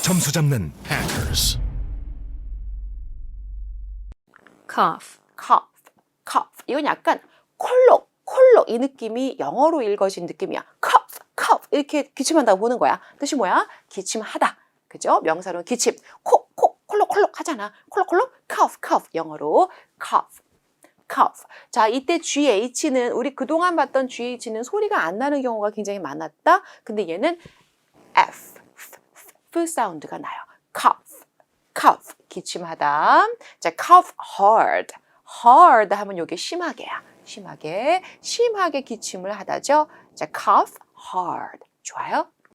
점수 잡는 hackers. cough, cough, cough. 이건 약간 콜록 이 느낌이 영어로 읽어진 느낌이야. cough, cough 이렇게 기침한다고 보는 거야. 뜻이 뭐야? 기침하다. 그죠? 명사로는 기침. 콜록 하잖아. 콜록 cough 영어로 cough. cough. 자, 이때 GH는 우리 그동안 봤던 GH는 소리가 안 나는 경우가 굉장히 많았다. 근데 얘는 F 사운드가 나요. cough. 기침하다. 자, cough hard 하면 요게 심하게야. 심하게 기침을 하다죠. 자, cough hard. 좋아요?